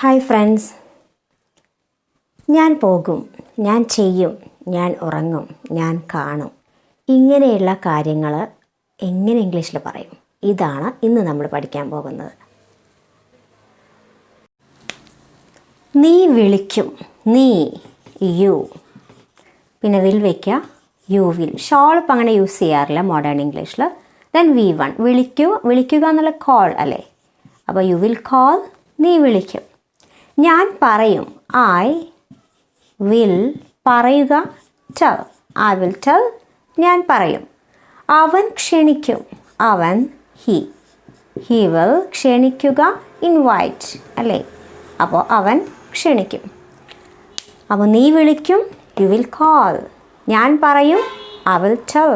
Hi friends, ഞാൻ പോകും, ഞാൻ ചെയ്യും, ഞാൻ ഉറങ്ങും, ഞാൻ കാണും, ഇങ്ങനെയുള്ള കാര്യങ്ങൾ എങ്ങനെ ഇംഗ്ലീഷിൽ പറയും? ഇതാണ് ഇന്ന് നമ്മൾ പഠിക്കാൻ പോകുന്നത്. നീ വിളിക്കും, നീ, യു, പിന്നെ വിൽ വയ്ക്കുക, യു വിൽ. ഷോൾ ഇപ്പം അങ്ങനെ യൂസ് ചെയ്യാറില്ല മോഡേൺ ഇംഗ്ലീഷിൽ. ദെൻ V1 വിളിക്കുക എന്നുള്ള കോൾ അല്ലേ? അപ്പോൾ യു വിൽ കോൾ, നീ വിളിക്കും. ഞാൻ പറയും, ഐ വിൽ, പറയുക, ടെൽ, ഐ വിൽ ടെൽ, ഞാൻ പറയും. അവൻ ക്ഷണിക്കും, അവൻ, ഹി വിൽ ക്ഷണിക്കുക, ഇൻവൈറ്റ് അല്ലേ? അപ്പോൾ അവൻ ക്ഷണിക്കും. അപ്പോൾ നീ വിളിക്കും, യു വിൽ കോൾ. ഞാൻ പറയും, ഐ വിൽ ടെൽ.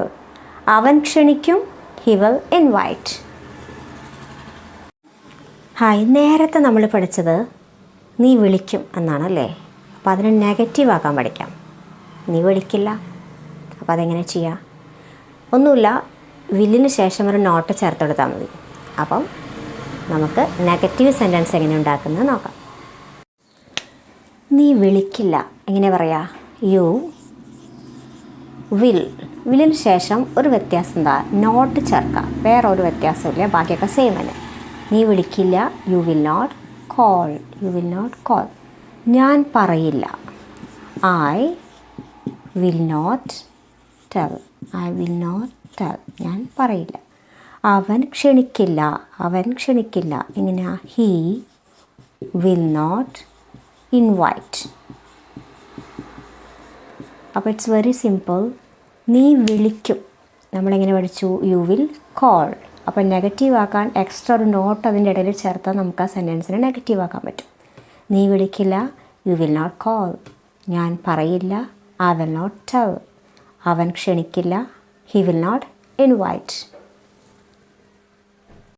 അവൻ ക്ഷണിക്കും, ഹി വിൽ ഇൻവൈറ്റ്. ഹായ്, നേരത്തെ നമ്മൾ പഠിച്ചത് നീ വിളിക്കും എന്നാണല്ലേ? അപ്പോൾ അതിനെ നെഗറ്റീവ് ആക്കാൻ പഠിക്കാം. നീ വിളിക്കില്ല. അപ്പോൾ അതെങ്ങനെ ചെയ്യാം? ഒന്നുമില്ല, വില്ലിന് ശേഷം ഒരു നോട്ട് ചേർത്തെടുത്താൽ മതി. അപ്പം നമുക്ക് നെഗറ്റീവ് സെൻറ്റൻസ് എങ്ങനെ ഉണ്ടാക്കുന്നത് നോക്കാം. നീ വിളിക്കില്ല എങ്ങനെ പറയാ? You will. വില്ലിന് ശേഷം ഒരു വ്യത്യാസം എന്താ? നോട്ട് ചേർക്കാം. വേറെ ഒരു വ്യത്യാസമില്ല, ബാക്കിയൊക്കെ സെയിം തന്നെ. നീ വിളിക്കില്ല, you will not call, you will not call. ഞാൻ പറയില്ല, I will not tell, I will not tell, ഞാൻ പറയില്ല. അവൻ ക്ഷണിക്കില്ല, അവൻ ക്ഷണിക്കില്ല എങ്ങനെയാ? He will not invite. അപ്പോൾ ഇറ്റ്സ് വെരി സിമ്പിൾ. നീ വിളിക്കും, നമ്മളെങ്ങനെ പഠിച്ചു? You will call. അപ്പോൾ നെഗറ്റീവ് ആക്കാൻ എക്സ്ട്രാ ഒരു നോട്ട് അതിൻ്റെ ഇടയിൽ ചേർത്താൽ നമുക്ക് ആ സെൻറ്റൻസിനെ നെഗറ്റീവ് ആക്കാൻ പറ്റും. നീ വിളിക്കില്ല, യു വിൽ നോട്ട് കോൾ. ഞാൻ പറയില്ല, ഐ വിൽ നോട്ട് ടെൽ. അവൻ ക്ഷണിക്കില്ല, ഹി വിൽ നോട്ട് ഇൻവൈറ്റ്.